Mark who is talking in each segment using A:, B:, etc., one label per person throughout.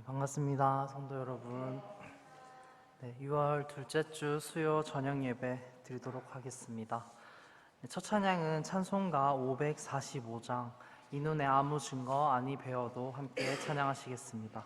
A: 반갑습니다. 성도 여러분. 6월 둘째 주 수요 저녁 예배 드리도록 하겠습니다. 첫 찬양은 찬송가 545장 이 눈에 아무 증거 아니 배워도 함께 찬양하시겠습니다.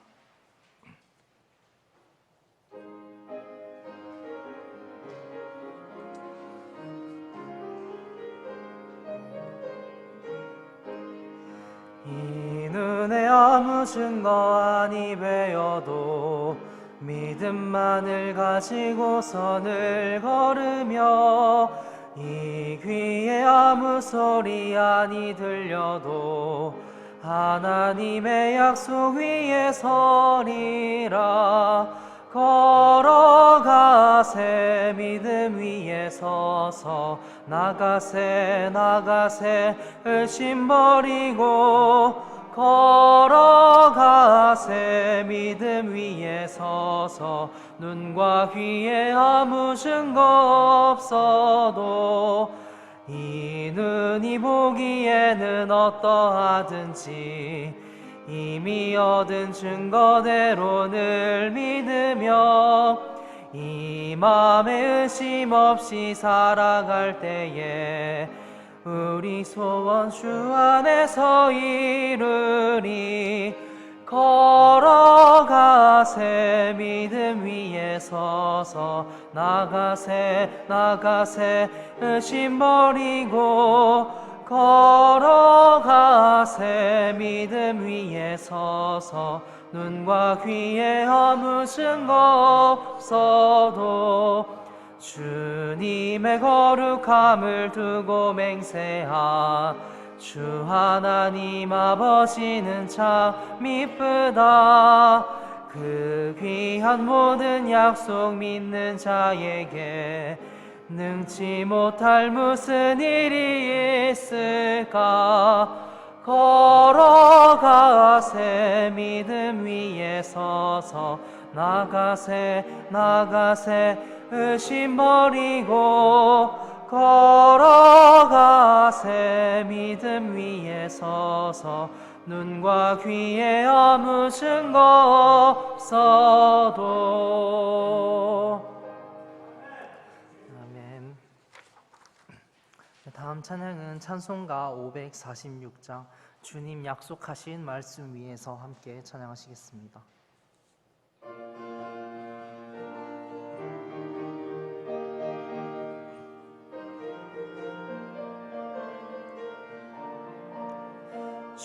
A: 이 눈에 아무 증거 아니 배워도 믿음만을 가지고 선을 걸으며 이 귀에 아무 소리 아니 들려도 하나님의 약속 위에 서리라. 걸어가세 믿음 위에 서서 나가세 의심 버리고 걸어가세 믿음 위에 서서 눈과 귀에 아무 증거 없어도 이 눈이 보기에는 어떠하든지 이미 얻은 증거대로 늘 믿으며 이 맘에 의심 없이 살아갈 때에 우리 소원 주 안에서 이루리. 걸어가세 믿음 위에 서서 나가세 의심 버리고 걸어가세 믿음 위에 서서 눈과 귀에 아무 증거 없어도 주님의 거룩함을 두고 맹세하 주 하나님 아버지는 참 이쁘다. 그 귀한 모든 약속 믿는 자에게 능치 못할 무슨 일이 있을까. 걸어가세 믿음 위에 서서 나가세 의심 버리고 걸어가세 믿음 위에 서서 눈과 귀에 아무 증거 없어도. 아멘. 다음 찬양은 찬송가 546장 주님 약속하신 말씀 위에서 함께 찬양하시겠습니다.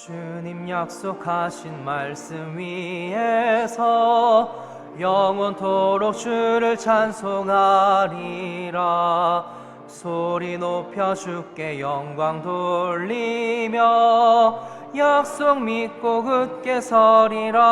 A: 주님 약속하신 말씀 위에서 영원토록 주를 찬송하리라. 소리 높여 주께 영광 돌리며 약속 믿고 굳게 서리라.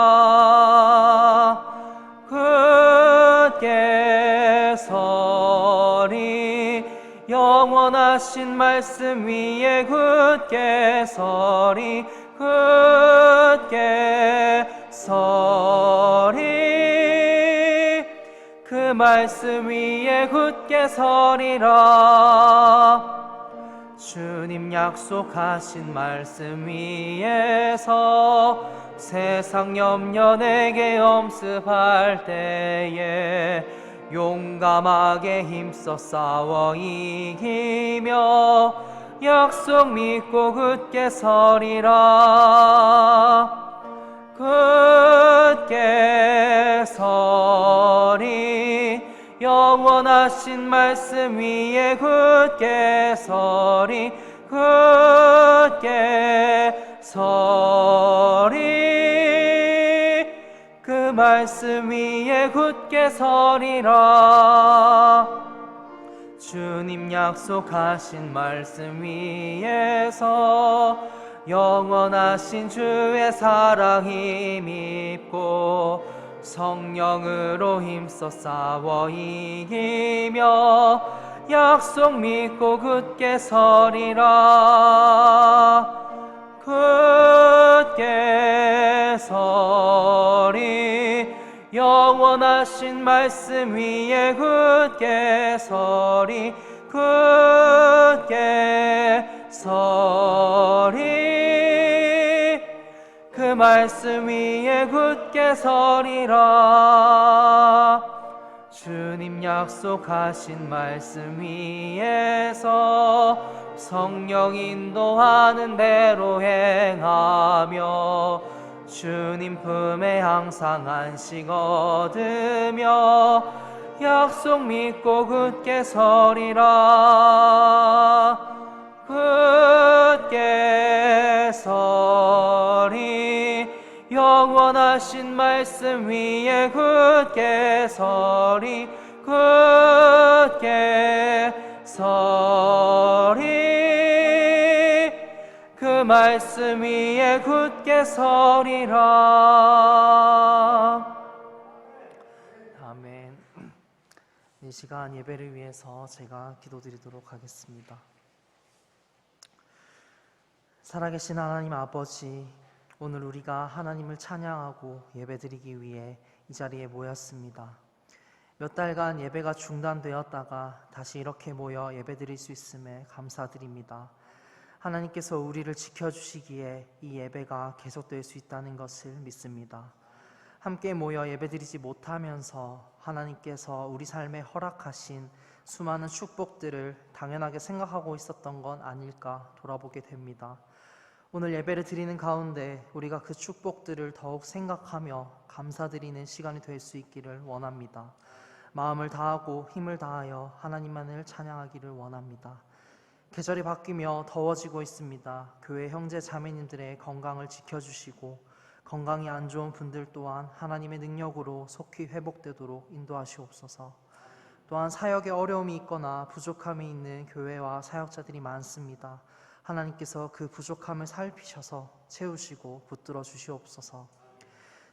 A: 굳게 서리 영원하신 말씀 위에 굳게 서리. 굳게 서리 그 말씀 위에 굳게 서리라. 주님 약속하신 말씀 위에서 세상 염려 내게 엄습할 때에 용감하게 힘써 싸워 이기며 약속 믿고 굳게 서리라. 굳게 서리 영원하신 말씀 위에 굳게 서리. 굳게 서리 그 말씀 위에 굳게 서리라. 주님 약속하신 말씀 위에서 영원하신 주의 사랑 힘입고 성령으로 힘써 싸워 이기며 약속 믿고 굳게 서리라. 굳게 서리 영원하신 말씀 위에 굳게 서리. 굳게 서리 그 말씀 위에 굳게 서리라. 주님 약속하신 말씀 위에서 성령 인도하는 대로 행하며 주님 품에 항상 안식 얻으며 약속 믿고 굳게 서리라. 굳게 서리 영원하신 말씀 위에 굳게 서리 굳게 서리 그 말씀 위에 굳게 서리라. 아멘. 이 시간 예배를 위해서 제가 기도드리도록 하겠습니다. 살아계신 하나님 아버지, 오늘 우리가 하나님을 찬양하고 예배드리기 위해 이 자리에 모였습니다. 몇 달간 예배가 중단되었다가 다시 이렇게 모여 예배드릴 수 있음에 감사드립니다. 하나님께서 우리를 지켜주시기에 이 예배가 계속될 수 있다는 것을 믿습니다. 함께 모여 예배드리지 못하면서 하나님께서 우리 삶에 허락하신 수많은 축복들을 당연하게 생각하고 있었던 건 아닐까 돌아보게 됩니다. 오늘 예배를 드리는 가운데 우리가 그 축복들을 더욱 생각하며 감사드리는 시간이 될 수 있기를 원합니다. 마음을 다하고 힘을 다하여 하나님만을 찬양하기를 원합니다. 계절이 바뀌며 더워지고 있습니다. 교회 형제 자매님들의 건강을 지켜주시고 건강이 안 좋은 분들 또한 하나님의 능력으로 속히 회복되도록 인도하시옵소서. 또한 사역에 어려움이 있거나 부족함이 있는 교회와 사역자들이 많습니다. 하나님께서 그 부족함을 살피셔서 채우시고 붙들어 주시옵소서.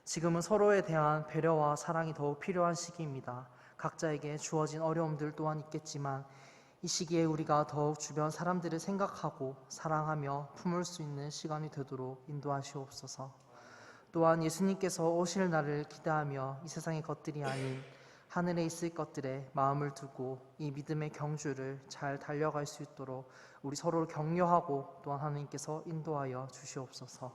A: 지금은 서로에 대한 배려와 사랑이 더욱 필요한 시기입니다. 각자에게 주어진 어려움들 또한 있겠지만 이 시기에 우리가 더욱 주변 사람들을 생각하고 사랑하며 품을 수 있는 시간이 되도록 인도하시옵소서. 또한 예수님께서 오실 날을 기대하며 이 세상의 것들이 아닌 하늘에 있을 것들에 마음을 두고 이 믿음의 경주를 잘 달려갈 수 있도록 우리 서로를 격려하고 또한 하나님께서 인도하여 주시옵소서.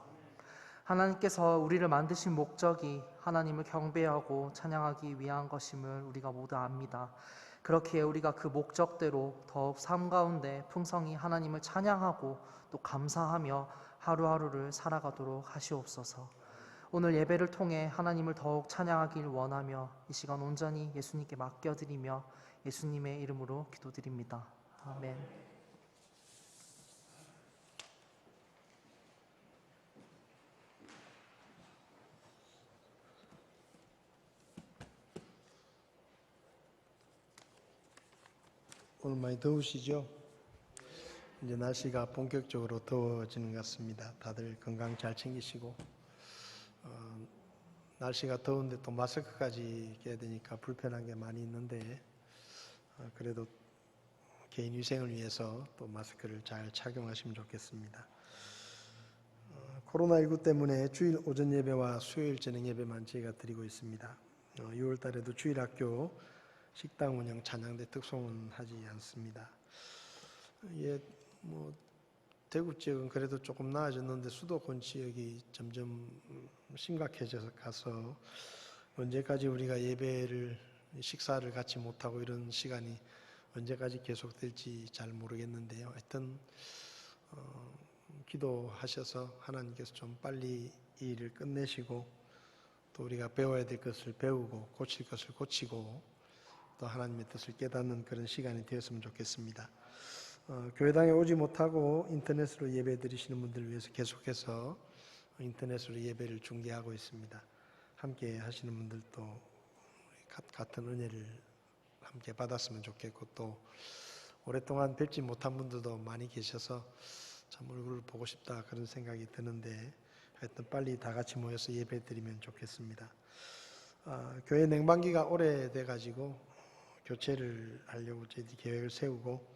A: 하나님께서 우리를 만드신 목적이 하나님을 경배하고 찬양하기 위한 것임을 우리가 모두 압니다. 그렇기에 우리가 그 목적대로 더욱 삶 가운데 풍성히 하나님을 찬양하고 또 감사하며 하루하루를 살아가도록 하시옵소서. 오늘 예배를 통해 하나님을 더욱 찬양하길 원하며 이 시간 온전히 예수님께 맡겨드리며 예수님의 이름으로 기도드립니다. 아멘.
B: 오늘 많이 더우시죠? 이제 날씨가 본격적으로 더워지는 것 같습니다. 다들 건강 잘 챙기시고 날씨가 더운데 또 마스크까지 껴야 되니까 불편한 게 많이 있는데 그래도 개인 위생을 위해서 또 마스크를 잘 착용하시면 좋겠습니다. 코로나19 때문에 주일 오전 예배와 수요일 저녁 예배만 저희가 드리고 있습니다. 6월 달에도 주일 학교 식당 운영 찬양대 특송은 하지 않습니다. 대구 지역은 그래도 조금 나아졌는데 수도권 지역이 점점 심각해져서 가서 언제까지 우리가 예배를 식사를 같이 못하고 이런 시간이 언제까지 계속될지 잘 모르겠는데요. 하여튼 기도하셔서 하나님께서 좀 빨리 이 일을 끝내시고 또 우리가 배워야 될 것을 배우고 고칠 것을 고치고 또 하나님의 뜻을 깨닫는 그런 시간이 되었으면 좋겠습니다. 교회당에 오지 못하고 인터넷으로 예배 드리시는 분들을 위해서 계속해서 인터넷으로 예배를 중계하고 있습니다. 함께 하시는 분들도 같은 은혜를 함께 받았으면 좋겠고 또 오랫동안 뵙지 못한 분들도 많이 계셔서 참 얼굴을 보고 싶다 그런 생각이 드는데 하여튼 빨리 다 같이 모여서 예배 드리면 좋겠습니다. 교회 냉방기가 오래돼 가지고 교체를 하려고 저희들이 계획을 세우고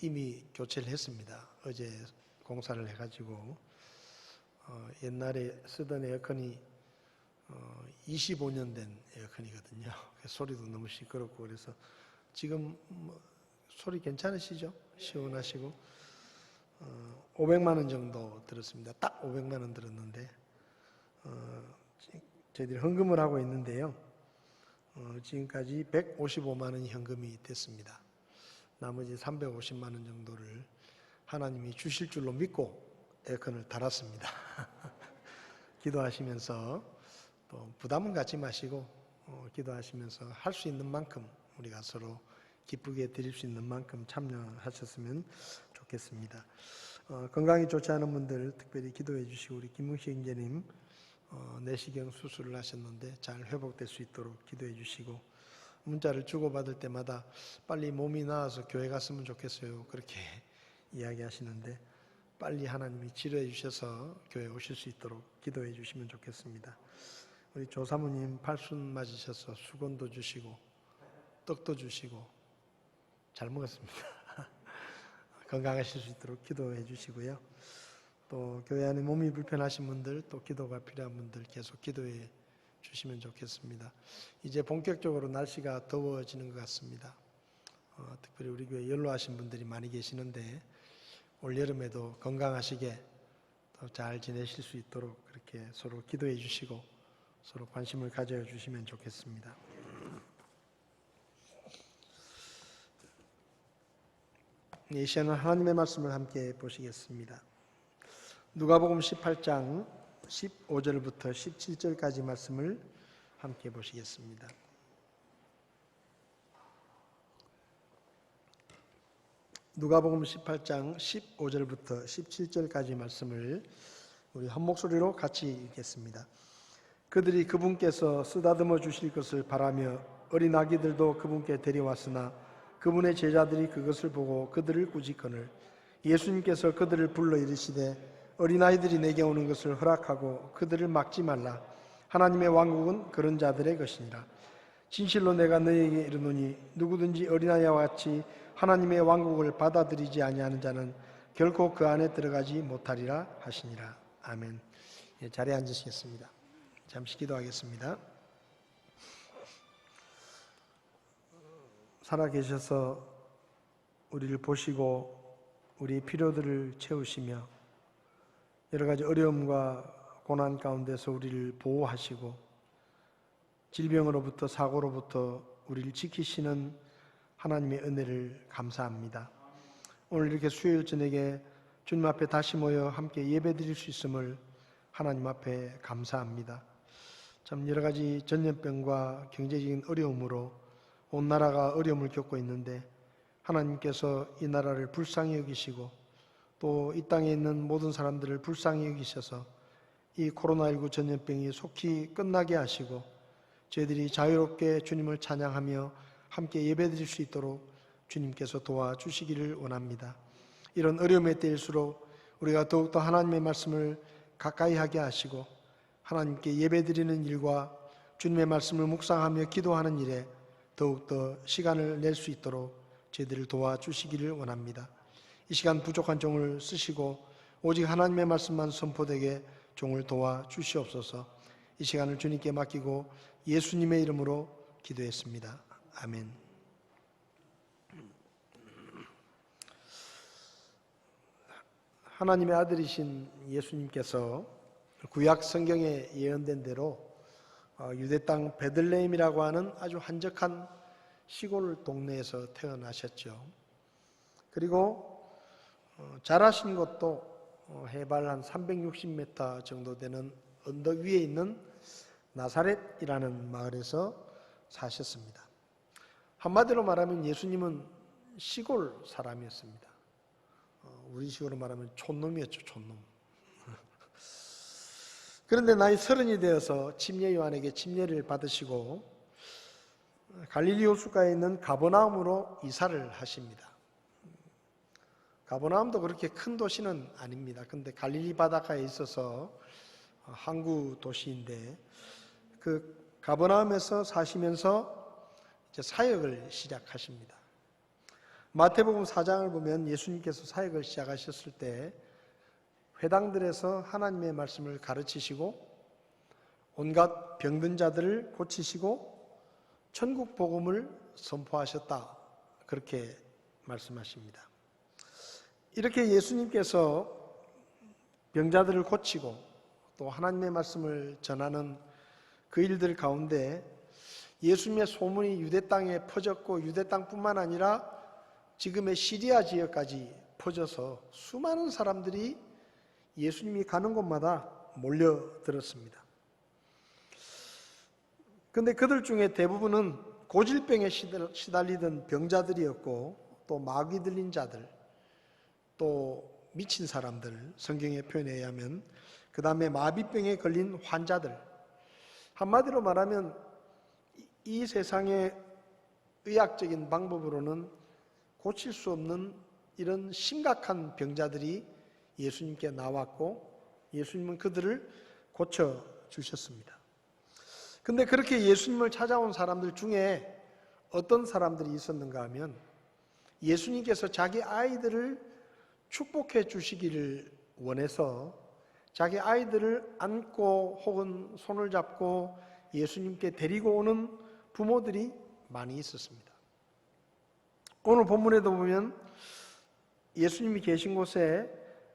B: 이미 교체를 했습니다. 어제 공사를 해가지고 옛날에 쓰던 에어컨이 25년 된 에어컨이거든요. 소리도 너무 시끄럽고 그래서 지금 소리 괜찮으시죠? 시원하시고 500만 원 정도 들었습니다. 딱 500만 원 들었는데 저희들이 헌금을 하고 있는데요. 지금까지 155만 원이 헌금이 됐습니다. 나머지 350만 원 정도를 하나님이 주실 줄로 믿고 에어컨을 달았습니다. 기도하시면서 또 부담은 갖지 마시고 기도하시면서 할 수 있는 만큼 우리가 서로 기쁘게 드릴 수 있는 만큼 참여하셨으면 좋겠습니다. 건강이 좋지 않은 분들 특별히 기도해 주시고 우리 김웅식 형제님 내시경 수술을 하셨는데 잘 회복될 수 있도록 기도해 주시고 문자를 주고받을 때마다 빨리 몸이 나아서 교회 갔으면 좋겠어요. 그렇게 이야기하시는데 빨리 하나님이 치료해 주셔서 교회 오실 수 있도록 기도해 주시면 좋겠습니다. 우리 조사모님 팔순 맞으셔서 수건도 주시고 떡도 주시고 잘 먹었습니다. 건강하실 수 있도록 기도해 주시고요. 또 교회 안에 몸이 불편하신 분들 또 기도가 필요한 분들 계속 기도해 주시면 좋겠습니다. 이제 본격적으로 날씨가 더워지는 것 같습니다. 특별히 우리 교회 연로하신 분들이 많이 계시는데 올 여름에도 건강하시게 더 잘 지내실 수 있도록 그렇게 서로 기도해 주시고 서로 관심을 가져 주시면 좋겠습니다. 이 시간은 하나님의 말씀을 함께 보시겠습니다. 누가복음 18장 15절부터 17절까지 말씀을 함께 보시겠습니다. 누가복음 18장 15절부터 17절까지 말씀을 우리 한 목소리로 같이 읽겠습니다. 그들이 그분께서 쓰다듬어 주실 것을 바라며 어린 아기들도 그분께 데려왔으나 그분의 제자들이 그것을 보고 그들을 꾸짖거늘 예수님께서 그들을 불러 이르시되 어린아이들이 내게 오는 것을 허락하고 그들을 막지 말라. 하나님의 왕국은 그런 자들의 것이니라. 진실로 내가 너희에게 이르노니 누구든지 어린아이와 같이 하나님의 왕국을 받아들이지 아니하는 자는 결코 그 안에 들어가지 못하리라 하시니라. 아멘. 자리에 앉으시겠습니다. 잠시 기도하겠습니다. 살아계셔서 우리를 보시고 우리 필요들을 채우시며 여러 가지 어려움과 고난 가운데서 우리를 보호하시고 질병으로부터 사고로부터 우리를 지키시는 하나님의 은혜를 감사합니다. 오늘 이렇게 수요일 저녁에 주님 앞에 다시 모여 함께 예배드릴 수 있음을 하나님 앞에 감사합니다. 참 여러 가지 전염병과 경제적인 어려움으로 온 나라가 어려움을 겪고 있는데 하나님께서 이 나라를 불쌍히 여기시고 또 이 땅에 있는 모든 사람들을 불쌍히 여기셔서 이 코로나19 전염병이 속히 끝나게 하시고 저희들이 자유롭게 주님을 찬양하며 함께 예배드릴 수 있도록 주님께서 도와주시기를 원합니다. 이런 어려움의 때일수록 우리가 더욱더 하나님의 말씀을 가까이 하게 하시고 하나님께 예배드리는 일과 주님의 말씀을 묵상하며 기도하는 일에 더욱더 시간을 낼 수 있도록 저희들을 도와주시기를 원합니다. 이 시간 부족한 종을 쓰시고 오직 하나님의 말씀만 선포되게 종을 도와주시옵소서. 이 시간을 주님께 맡기고 예수님의 이름으로 기도했습니다. 아멘. 하나님의 아들이신 예수님께서 구약 성경에 예언된 대로 유대 땅 베들레헴이라고 하는 아주 한적한 시골 동네에서 태어나셨죠. 그리고 자라신 곳도 해발 한 360m 정도 되는 언덕 위에 있는 나사렛이라는 마을에서 사셨습니다. 한마디로 말하면 예수님은 시골 사람이었습니다. 우리식으로 말하면 촌놈이었죠, 촌놈. 그런데 나이 30이 되어서 침례 요한에게 침례를 받으시고 갈릴리 호숫가에 있는 가버나움으로 이사를 하십니다. 가버나움도 그렇게 큰 도시는 아닙니다. 그런데 갈릴리 바닷가에 있어서 항구 도시인데 그 가버나움에서 사시면서 이제 사역을 시작하십니다. 마태복음 4장을 보면 예수님께서 사역을 시작하셨을 때 회당들에서 하나님의 말씀을 가르치시고 온갖 병든 자들을 고치시고 천국 복음을 선포하셨다. 그렇게 말씀하십니다. 이렇게 예수님께서 병자들을 고치고 또 하나님의 말씀을 전하는 그 일들 가운데 예수님의 소문이 유대 땅에 퍼졌고 유대 땅뿐만 아니라 지금의 시리아 지역까지 퍼져서 수많은 사람들이 예수님이 가는 곳마다 몰려들었습니다. 그런데 그들 중에 대부분은 고질병에 시달리던 병자들이었고 또 마귀 들린 자들, 또 미친 사람들, 성경의 표현에 의하면 그 다음에 마비병에 걸린 환자들, 한마디로 말하면 이 세상의 의학적인 방법으로는 고칠 수 없는 이런 심각한 병자들이 예수님께 나왔고 예수님은 그들을 고쳐주셨습니다. 근데 그렇게 예수님을 찾아온 사람들 중에 어떤 사람들이 있었는가 하면 예수님께서 자기 아이들을 축복해 주시기를 원해서 자기 아이들을 안고 혹은 손을 잡고 예수님께 데리고 오는 부모들이 많이 있었습니다. 오늘 본문에도 보면 예수님이 계신 곳에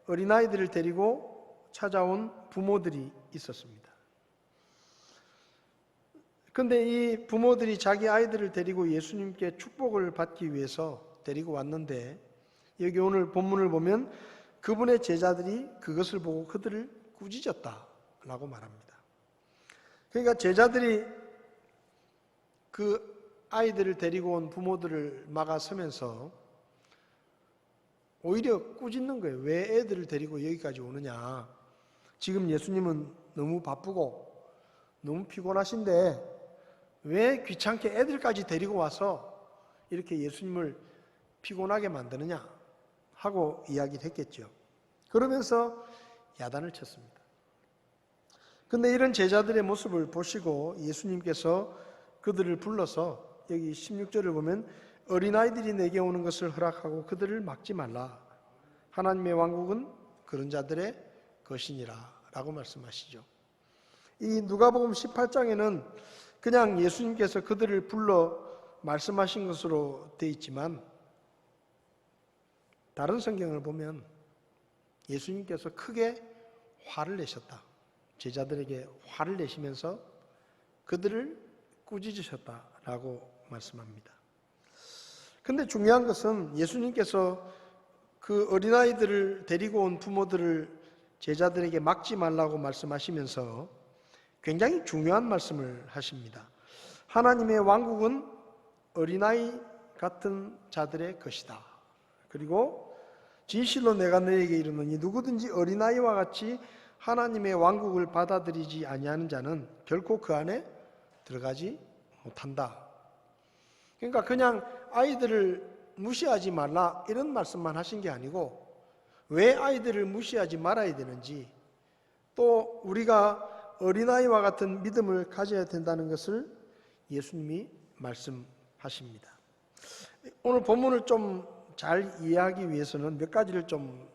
B: 어린아이들을 데리고 찾아온 부모들이 있었습니다. 그런데 이 부모들이 자기 아이들을 데리고 예수님께 축복을 받기 위해서 데리고 왔는데 여기 오늘 본문을 보면 그분의 제자들이 그것을 보고 그들을 꾸짖었다라고 말합니다. 그러니까 제자들이 그 아이들을 데리고 온 부모들을 막아서면서 오히려 꾸짖는 거예요. 왜 애들을 데리고 여기까지 오느냐. 지금 예수님은 너무 바쁘고 너무 피곤하신데 왜 귀찮게 애들까지 데리고 와서 이렇게 예수님을 피곤하게 만드느냐 하고 이야기를 했겠죠. 그러면서 야단을 쳤습니다. 그런데 이런 제자들의 모습을 보시고 예수님께서 그들을 불러서 여기 16절을 보면 어린아이들이 내게 오는 것을 허락하고 그들을 막지 말라. 하나님의 왕국은 그런 자들의 것이니라 라고 말씀하시죠. 이 누가복음 18장에는 그냥 예수님께서 그들을 불러 말씀하신 것으로 되어 있지만 다른 성경을 보면 예수님께서 크게 화를 내셨다. 제자들에게 화를 내시면서 그들을 꾸짖으셨다라고 말씀합니다. 근데 중요한 것은 예수님께서 그 어린아이들을 데리고 온 부모들을 제자들에게 막지 말라고 말씀하시면서 굉장히 중요한 말씀을 하십니다. 하나님의 왕국은 어린아이 같은 자들의 것이다. 그리고 진실로 내가 너에게 이르노니 누구든지 어린아이와 같이 하나님의 왕국을 받아들이지 아니하는 자는 결코 그 안에 들어가지 못한다. 그러니까 그냥 아이들을 무시하지 말라 이런 말씀만 하신 게 아니고 왜 아이들을 무시하지 말아야 되는지 또 우리가 어린아이와 같은 믿음을 가져야 된다는 것을 예수님이 말씀하십니다. 오늘 본문을 좀 잘 이해하기 위해서는 몇 가지를 좀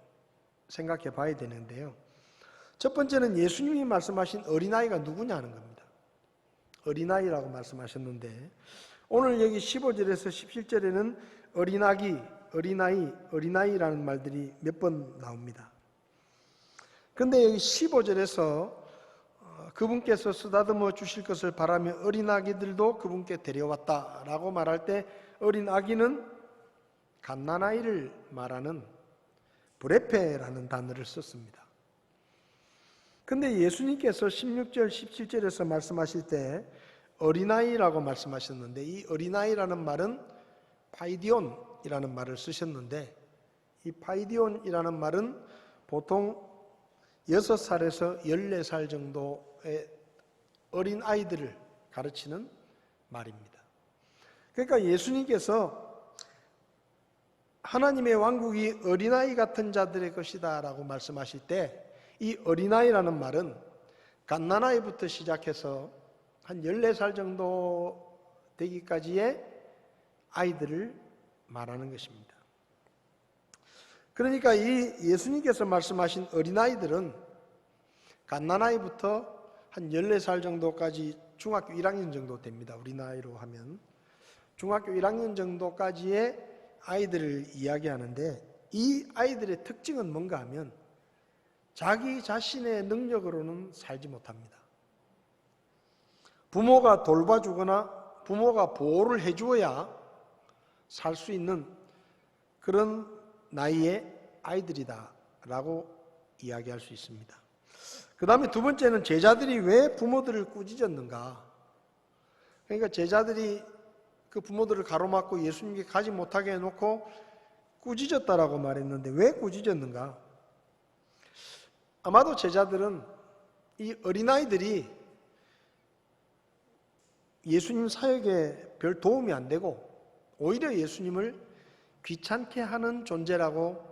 B: 생각해 봐야 되는데요. 첫 번째는 예수님이 말씀하신 어린아이가 누구냐는 겁니다. 어린아이라고 말씀하셨는데 오늘 여기 15절에서 17절에는 어린아기, 어린아이, 어린아이라는 말들이 몇 번 나옵니다. 그런데 여기 15절에서 그분께서 쓰다듬어 주실 것을 바라며 어린아기들도 그분께 데려왔다라고 말할 때 어린아기는 갓난아이를 말하는 브레페라는 단어를 썼습니다. 그런데 예수님께서 16절, 17절에서 말씀하실 때 어린아이라고 말씀하셨는데 이 어린아이라는 말은 파이디온이라는 말을 쓰셨는데 이 파이디온이라는 말은 보통 6살에서 14살 정도의 어린아이들을 가르치는 말입니다. 그러니까 예수님께서 하나님의 왕국이 어린아이 같은 자들의 것이다 라고 말씀하실 때 이 어린아이라는 말은 갓난아이부터 시작해서 한 14살 정도 되기까지의 아이들을 말하는 것입니다. 그러니까 이 예수님께서 말씀하신 어린아이들은 갓난아이부터 한 14살 정도까지 중학교 1학년 정도 됩니다. 우리 나이로 하면 중학교 1학년 정도까지의 아이들을 이야기하는데 이 아이들의 특징은 뭔가 하면 자기 자신의 능력으로는 살지 못합니다. 부모가 돌봐주거나 부모가 보호를 해주어야 살 수 있는 그런 나이의 아이들이다라고 이야기할 수 있습니다. 그 다음에 두 번째는 제자들이 왜 부모들을 꾸짖었는가? 그러니까 제자들이 그 부모들을 가로막고 예수님께 가지 못하게 해놓고 꾸짖었다라고 말했는데 왜 꾸짖었는가? 아마도 제자들은 이 어린아이들이 예수님 사역에 별 도움이 안 되고 오히려 예수님을 귀찮게 하는 존재라고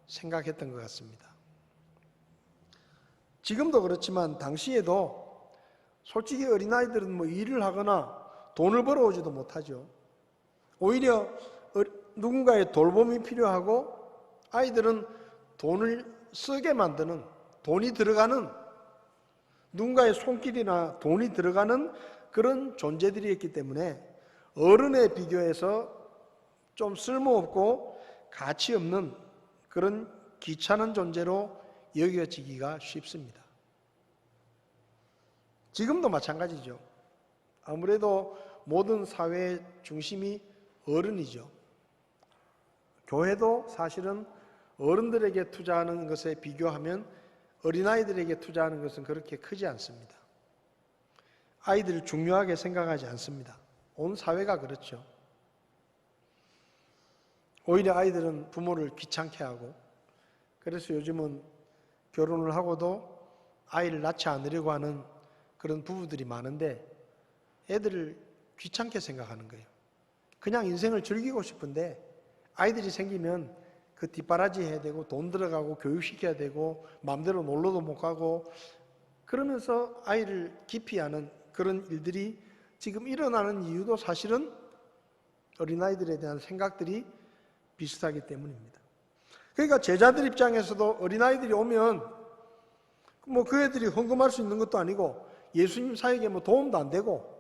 B: 생각했던 것 같습니다. 지금도 그렇지만 당시에도 솔직히 어린아이들은 뭐 일을 하거나 돈을 벌어오지도 못하죠. 오히려 누군가의 돌봄이 필요하고 아이들은 돈을 쓰게 만드는, 돈이 들어가는, 누군가의 손길이나 돈이 들어가는 그런 존재들이었기 때문에 어른에 비교해서 좀 쓸모없고 가치 없는 그런 귀찮은 존재로 여겨지기가 쉽습니다. 지금도 마찬가지죠. 아무래도 모든 사회의 중심이 어른이죠. 교회도 사실은 어른들에게 투자하는 것에 비교하면 어린아이들에게 투자하는 것은 그렇게 크지 않습니다. 아이들을 중요하게 생각하지 않습니다. 온 사회가 그렇죠. 오히려 아이들은 부모를 귀찮게 하고, 그래서 요즘은 결혼을 하고도 아이를 낳지 않으려고 하는 그런 부부들이 많은데 애들을 귀찮게 생각하는 거예요. 그냥 인생을 즐기고 싶은데 아이들이 생기면 그 뒷바라지 해야 되고 돈 들어가고 교육시켜야 되고 마음대로 놀러도 못 가고 그러면서 아이를 기피하는 그런 일들이 지금 일어나는 이유도 사실은 어린아이들에 대한 생각들이 비슷하기 때문입니다. 그러니까 제자들 입장에서도 어린아이들이 오면 뭐 그 애들이 헌금할 수 있는 것도 아니고 예수님 사역에 뭐 도움도 안 되고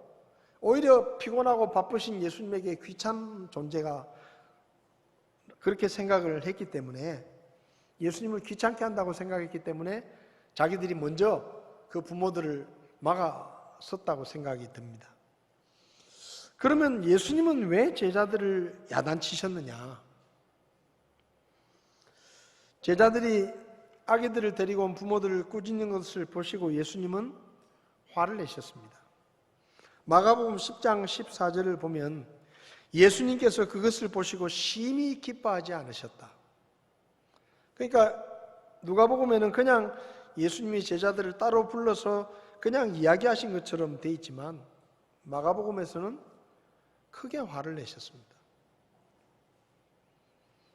B: 오히려 피곤하고 바쁘신 예수님에게 귀찮은 존재가 그렇게 생각을 했기 때문에 예수님을 귀찮게 한다고 생각했기 때문에 자기들이 먼저 그 부모들을 막아섰다고 생각이 듭니다. 그러면 예수님은 왜 제자들을 야단치셨느냐? 제자들이 아기들을 데리고 온 부모들을 꾸짖는 것을 보시고 예수님은 화를 내셨습니다. 마가복음 10장 14절을 보면 예수님께서 그것을 보시고 심히 기뻐하지 않으셨다. 그러니까 누가복음에는 그냥 예수님이 제자들을 따로 불러서 그냥 이야기하신 것처럼 돼 있지만 마가복음에서는 크게 화를 내셨습니다.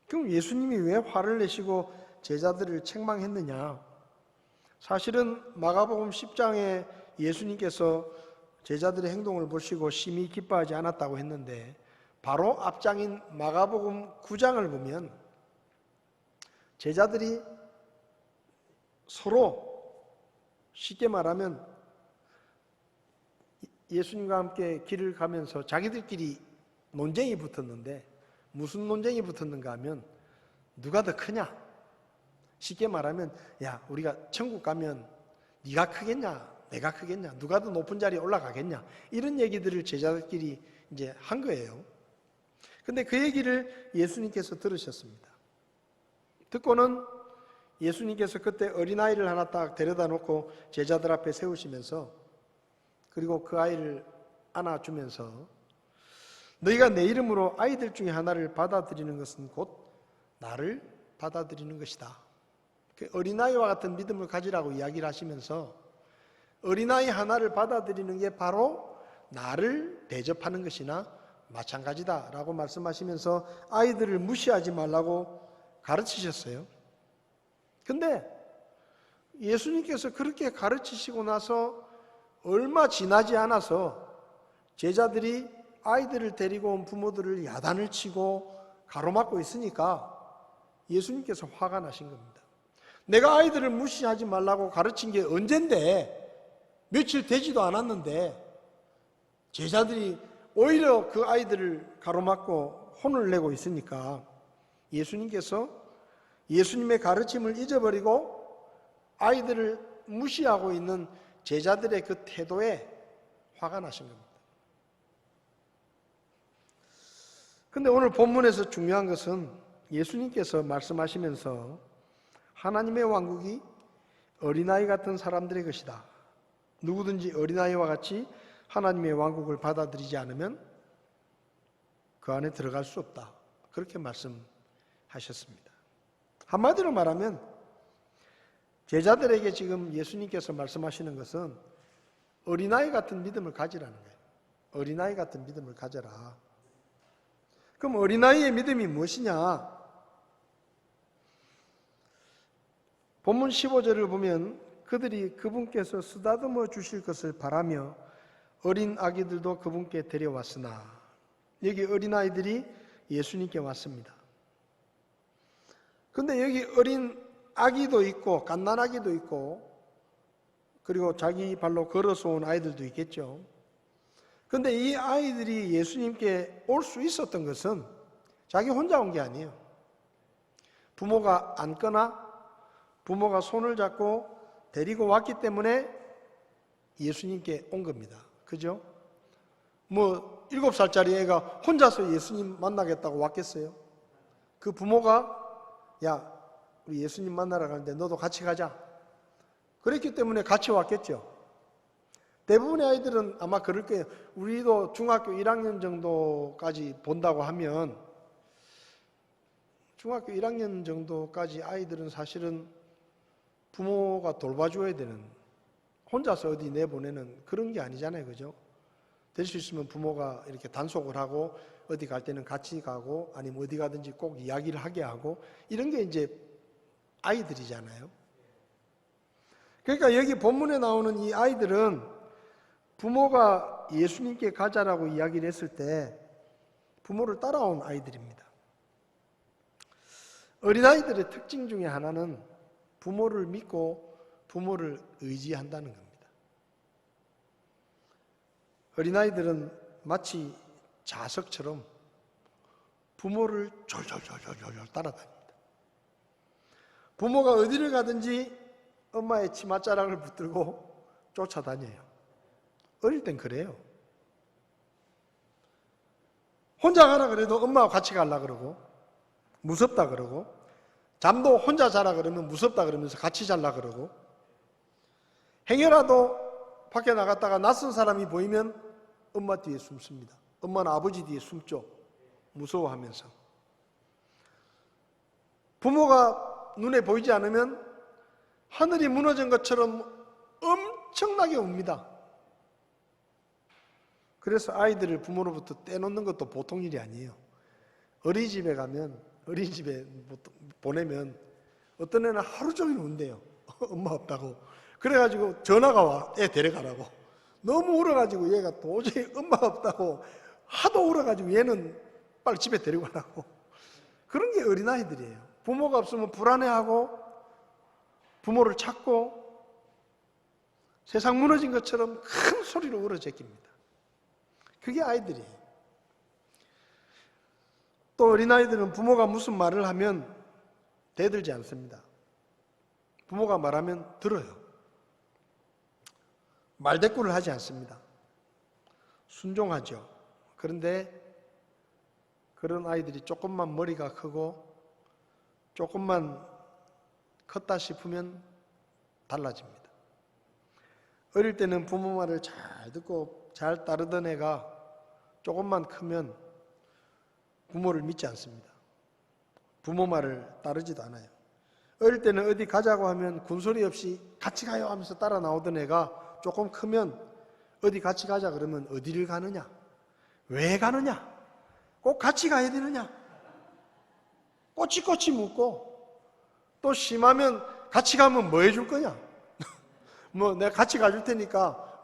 B: 그럼 예수님이 왜 화를 내시고 제자들을 책망했느냐? 사실은 마가복음 10장에 예수님께서 제자들의 행동을 보시고 심히 기뻐하지 않았다고 했는데 바로 앞장인 마가복음 9장을 보면 제자들이 서로 쉽게 말하면 예수님과 함께 길을 가면서 자기들끼리 논쟁이 붙었는데 무슨 논쟁이 붙었는가 하면 누가 더 크냐? 쉽게 말하면 야 우리가 천국 가면 네가 크겠냐? 내가 크겠냐? 누가 더 높은 자리에 올라가겠냐? 이런 얘기들을 제자들끼리 이제 한 거예요. 근데 그 얘기를 예수님께서 들으셨습니다. 듣고는 예수님께서 그때 어린아이를 하나 딱 데려다 놓고 제자들 앞에 세우시면서 그리고 그 아이를 안아주면서 너희가 내 이름으로 아이들 중에 하나를 받아들이는 것은 곧 나를 받아들이는 것이다. 어린아이와 같은 믿음을 가지라고 이야기를 하시면서 어린아이 하나를 받아들이는 게 바로 나를 대접하는 것이나 마찬가지다 라고 말씀하시면서 아이들을 무시하지 말라고 가르치셨어요. 근데 예수님께서 그렇게 가르치시고 나서 얼마 지나지 않아서 제자들이 아이들을 데리고 온 부모들을 야단을 치고 가로막고 있으니까 예수님께서 화가 나신 겁니다. 내가 아이들을 무시하지 말라고 가르친 게 언젠데 며칠 되지도 않았는데 제자들이 오히려 그 아이들을 가로막고 혼을 내고 있으니까 예수님께서 예수님의 가르침을 잊어버리고 아이들을 무시하고 있는 제자들의 그 태도에 화가 나신 겁니다. 근데 오늘 본문에서 중요한 것은 예수님께서 말씀하시면서 하나님의 왕국이 어린아이 같은 사람들의 것이다. 누구든지 어린아이와 같이 하나님의 왕국을 받아들이지 않으면 그 안에 들어갈 수 없다. 그렇게 말씀하셨습니다. 한마디로 말하면 제자들에게 지금 예수님께서 말씀하시는 것은 어린아이 같은 믿음을 가지라는 거예요. 어린아이 같은 믿음을 가져라. 그럼 어린아이의 믿음이 무엇이냐? 본문 15절을 보면 그들이 그분께서 쓰다듬어 주실 것을 바라며 어린 아기들도 그분께 데려왔으나, 여기 어린아이들이 예수님께 왔습니다. 근데 여기 어린 아기도 있고 갓난아기도 있고 그리고 자기 발로 걸어서 온 아이들도 있겠죠. 근데 이 아이들이 예수님께 올 수 있었던 것은 자기 혼자 온 게 아니에요. 부모가 안거나 부모가 손을 잡고 데리고 왔기 때문에 예수님께 온 겁니다. 그죠? 7살짜리 애가 혼자서 예수님 만나겠다고 왔겠어요? 그 부모가 야, 우리 예수님 만나러 가는데 너도 같이 가자. 그랬기 때문에 같이 왔겠죠. 대부분의 아이들은 아마 그럴 거예요. 우리도 중학교 1학년 정도까지 본다고 하면 중학교 1학년 정도까지 아이들은 사실은 부모가 돌봐줘야 되는, 혼자서 어디 내보내는 그런 게 아니잖아요. 그죠? 될 수 있으면 부모가 이렇게 단속을 하고 어디 갈 때는 같이 가고 아니면 어디 가든지 꼭 이야기를 하게 하고 이런 게 이제 아이들이잖아요. 그러니까 여기 본문에 나오는 이 아이들은 부모가 예수님께 가자라고 이야기를 했을 때 부모를 따라온 아이들입니다. 어린아이들의 특징 중에 하나는 부모를 믿고 부모를 의지한다는 겁니다. 어린아이들은 마치 자석처럼 부모를 졸졸졸졸 따라다닙니다. 부모가 어디를 가든지 엄마의 치맛자락을 붙들고 쫓아다녀요. 어릴 땐 그래요. 혼자 가라 그래도 엄마와 같이 가려고 그러고 무섭다 그러고, 잠도 혼자 자라 그러면 무섭다 그러면서 같이 자려고 그러고, 행여라도 밖에 나갔다가 낯선 사람이 보이면 엄마 뒤에 숨습니다. 엄마는 아버지 뒤에 숨죠. 무서워하면서. 부모가 눈에 보이지 않으면 하늘이 무너진 것처럼 엄청나게 웁니다. 그래서 아이들을 부모로부터 떼놓는 것도 보통 일이 아니에요. 어린이집에 가면, 어린이집에 보내면 어떤 애는 하루 종일 운대요. 엄마 없다고. 그래가지고 전화가 와. 애 데려가라고. 너무 울어가지고 얘가 도저히 엄마가 없다고 하도 울어가지고 얘는 빨리 집에 데리고 가라고. 그런 게 어린아이들이에요. 부모가 없으면 불안해하고 부모를 찾고 세상 무너진 것처럼 큰 소리로 울어제낍니다. 그게 아이들이에요. 또 어린아이들은 부모가 무슨 말을 하면 대들지 않습니다. 부모가 말하면 들어요. 말대꾸를 하지 않습니다. 순종하죠. 그런데 그런 아이들이 조금만 머리가 크고 조금만 컸다 싶으면 달라집니다. 어릴 때는 부모 말을 잘 듣고 잘 따르던 애가 조금만 크면 부모를 믿지 않습니다. 부모 말을 따르지도 않아요. 어릴 때는 어디 가자고 하면 군소리 없이 같이 가요 하면서 따라 나오던 애가 조금 크면 어디 같이 가자 그러면 어디를 가느냐? 왜 가느냐? 꼭 같이 가야 되느냐? 꼬치꼬치 묻고, 또 심하면 같이 가면 뭐 해줄 거냐? 내가 같이 가줄 테니까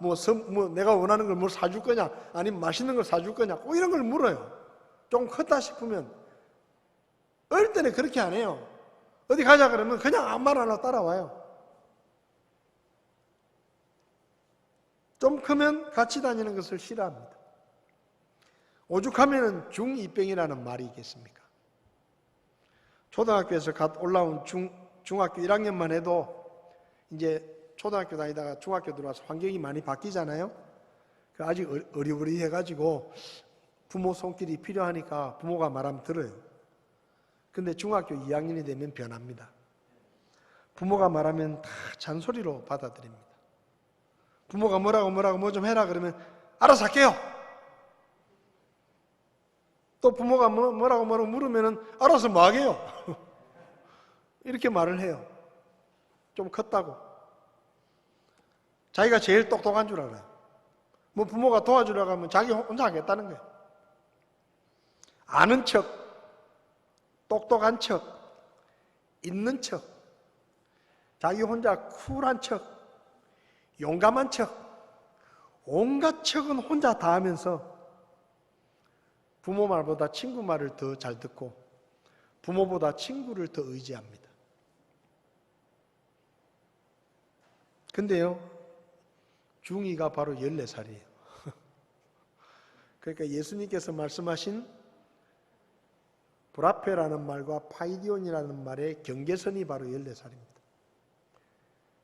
B: 내가 원하는 걸 뭘 사줄 거냐? 아니면 맛있는 걸 사줄 거냐? 꼭 이런 걸 물어요. 좀 컸다 싶으면. 어릴 때는 그렇게 안 해요. 어디 가자 그러면 그냥 아무 말 안 하고 따라와요. 좀 크면 같이 다니는 것을 싫어합니다. 오죽하면 중2병이라는 말이 있겠습니까? 초등학교에서 갓 올라온 중학교 1학년만 해도 이제 초등학교 다니다가 중학교 들어와서 환경이 많이 바뀌잖아요. 아직 어리버리해가지고 부모 손길이 필요하니까 부모가 말하면 들어요. 근데 중학교 2학년이 되면 변합니다. 부모가 말하면 다 잔소리로 받아들입니다. 부모가 뭐라고 뭐 좀 해라 그러면 알아서 할게요. 또 부모가 뭐라고 물으면 알아서 뭐 하게요. 이렇게 말을 해요. 좀 컸다고. 자기가 제일 똑똑한 줄 알아요. 뭐 부모가 도와주려고 하면 자기 혼자 하겠다는 거예요. 아는 척, 똑똑한 척, 있는 척, 자기 혼자 쿨한 척, 용감한 척, 온갖 척은 혼자 다 하면서 부모 말보다 친구 말을 더 잘 듣고 부모보다 친구를 더 의지합니다. 근데요, 중2가 바로 14살이에요. 그러니까 예수님께서 말씀하신 브라페라는 말과 파이디온이라는 말의 경계선이 바로 14살입니다.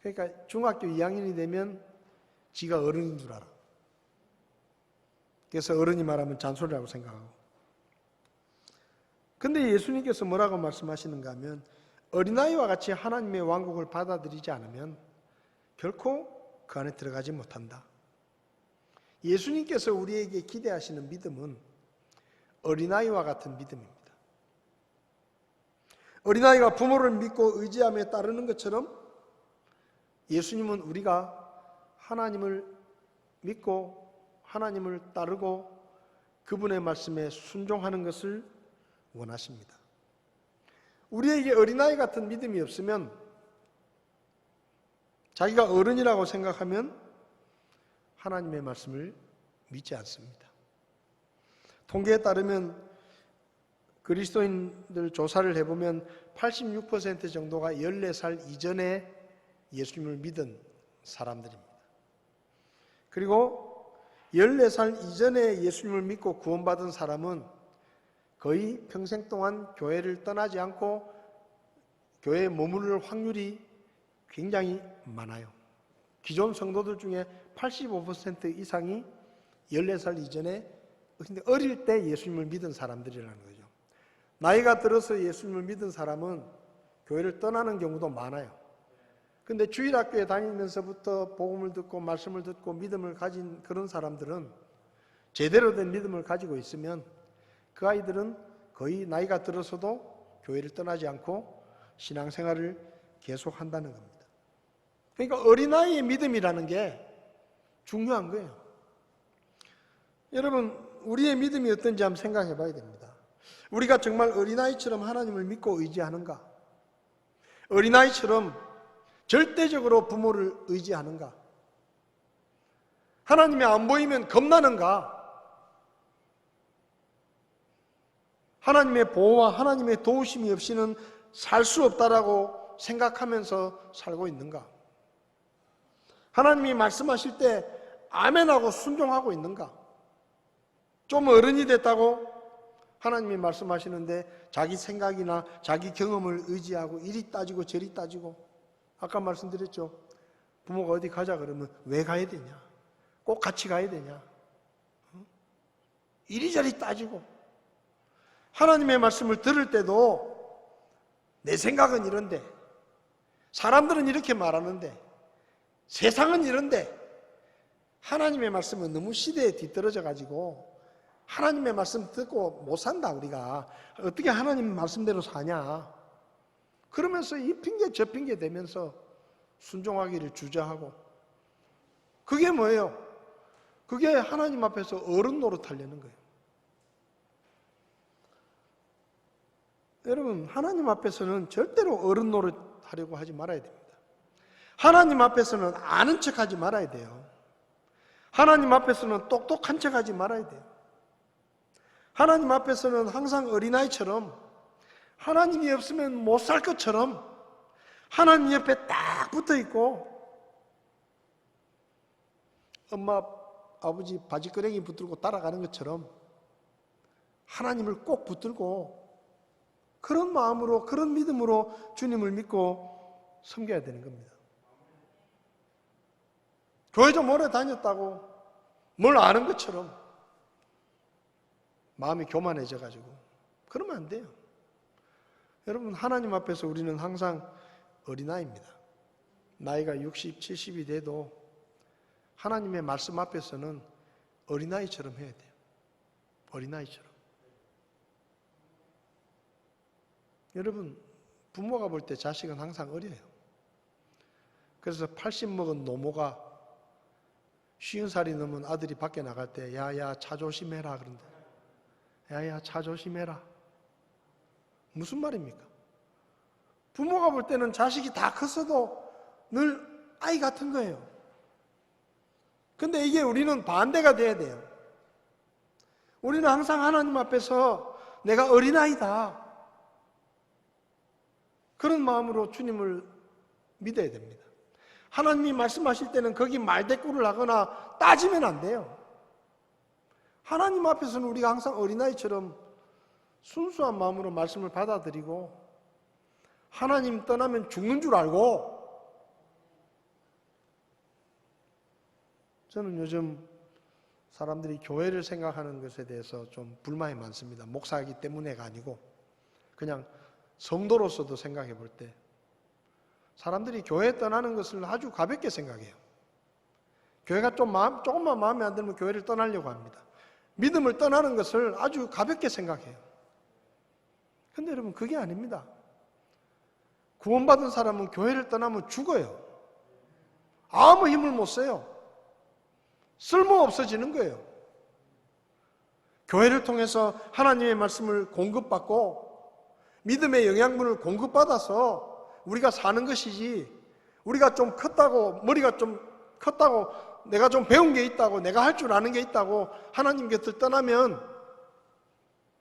B: 그러니까 중학교 2학년이 되면 지가 어른인 줄 알아. 그래서 어른이 말하면 잔소리라고 생각하고. 근데 예수님께서 뭐라고 말씀하시는가 하면 어린아이와 같이 하나님의 왕국을 받아들이지 않으면 결코 그 안에 들어가지 못한다. 예수님께서 우리에게 기대하시는 믿음은 어린아이와 같은 믿음입니다. 어린아이가 부모를 믿고 의지하며 따르는 것처럼 예수님은 우리가 하나님을 믿고 하나님을 따르고 그분의 말씀에 순종하는 것을 원하십니다. 우리에게 어린아이 같은 믿음이 없으면 자기가 어른이라고 생각하면 하나님의 말씀을 믿지 않습니다. 통계에 따르면 그리스도인들 조사를 해보면 86% 정도가 14살 이전에 예수님을 믿은 사람들입니다. 그리고 14살 이전에 예수님을 믿고 구원받은 사람은 거의 평생 동안 교회를 떠나지 않고 교회에 머무를 확률이 굉장히 많아요. 기존 성도들 중에 85% 이상이 14살 이전에 어릴 때 예수님을 믿은 사람들이라는 거죠. 나이가 들어서 예수님을 믿은 사람은 교회를 떠나는 경우도 많아요. 근데 주일학교에 다니면서부터 복음을 듣고 말씀을 듣고 믿음을 가진 그런 사람들은 제대로 된 믿음을 가지고 있으면 그 아이들은 거의 나이가 들어서도 교회를 떠나지 않고 신앙생활을 계속한다는 겁니다. 그러니까 어린아이의 믿음이라는 게 중요한 거예요. 여러분, 우리의 믿음이 어떤지 한번 생각해 봐야 됩니다. 우리가 정말 어린아이처럼 하나님을 믿고 의지하는가? 어린아이처럼 절대적으로 부모를 의지하는가? 하나님이 안 보이면 겁나는가? 하나님의 보호와 하나님의 도우심이 없이는 살 수 없다라고 생각하면서 살고 있는가? 하나님이 말씀하실 때 아멘하고 순종하고 있는가? 좀 어른이 됐다고 하나님이 말씀하시는데 자기 생각이나 자기 경험을 의지하고 이리 따지고 저리 따지고, 아까 말씀드렸죠. 부모가 어디 가자 그러면 왜 가야 되냐? 꼭 같이 가야 되냐? 이리저리 따지고, 하나님의 말씀을 들을 때도 내 생각은 이런데, 사람들은 이렇게 말하는데, 세상은 이런데, 하나님의 말씀은 너무 시대에 뒤떨어져 가지고 하나님의 말씀 듣고 못 산다. 우리가 어떻게 하나님 말씀대로 사냐? 그러면서 이 핑계 저 핑계 대면서 순종하기를 주저하고, 그게 뭐예요? 그게 하나님 앞에서 어른 노릇하려는 거예요. 여러분, 하나님 앞에서는 절대로 어른 노릇하려고 하지 말아야 됩니다. 하나님 앞에서는 아는 척하지 말아야 돼요. 하나님 앞에서는 똑똑한 척하지 말아야 돼요. 하나님 앞에서는 항상 어린아이처럼 하나님이 없으면 못 살 것처럼 하나님 옆에 딱 붙어 있고, 엄마 아버지 바지끄레기 붙들고 따라가는 것처럼 하나님을 꼭 붙들고 그런 마음으로, 그런 믿음으로 주님을 믿고 섬겨야 되는 겁니다. 교회 좀 오래 다녔다고 뭘 아는 것처럼 마음이 교만해져 가지고 그러면 안 돼요. 여러분, 하나님 앞에서 우리는 항상 어린아이입니다. 나이가 60, 70이 돼도 하나님의 말씀 앞에서는 어린아이처럼 해야 돼요. 어린아이처럼. 여러분, 부모가 볼 때 자식은 항상 어려요. 그래서 80 먹은 노모가 50살이 넘은 아들이 밖에 나갈 때 야야 차 조심해라 그런다. 야야 차 조심해라. 무슨 말입니까? 부모가 볼 때는 자식이 다 컸어도 늘 아이 같은 거예요. 근데 이게 우리는 반대가 돼야 돼요. 우리는 항상 하나님 앞에서 내가 어린아이다. 그런 마음으로 주님을 믿어야 됩니다. 하나님이 말씀하실 때는 거기 말대꾸를 하거나 따지면 안 돼요. 하나님 앞에서는 우리가 항상 어린아이처럼 순수한 마음으로 말씀을 받아들이고 하나님 떠나면 죽는 줄 알고. 저는 요즘 사람들이 교회를 생각하는 것에 대해서 좀 불만이 많습니다. 목사이기 때문에가 아니고 그냥 성도로서도 생각해 볼 때 사람들이 교회 떠나는 것을 아주 가볍게 생각해요. 교회가 조금만 마음에 안 들면 교회를 떠나려고 합니다. 믿음을 떠나는 것을 아주 가볍게 생각해요. 근데 여러분, 그게 아닙니다. 구원받은 사람은 교회를 떠나면 죽어요. 아무 힘을 못 써요. 쓸모 없어지는 거예요. 교회를 통해서 하나님의 말씀을 공급받고 믿음의 영양분을 공급받아서 우리가 사는 것이지, 우리가 좀 컸다고, 머리가 좀 컸다고, 내가 좀 배운 게 있다고, 내가 할 줄 아는 게 있다고 하나님 곁을 떠나면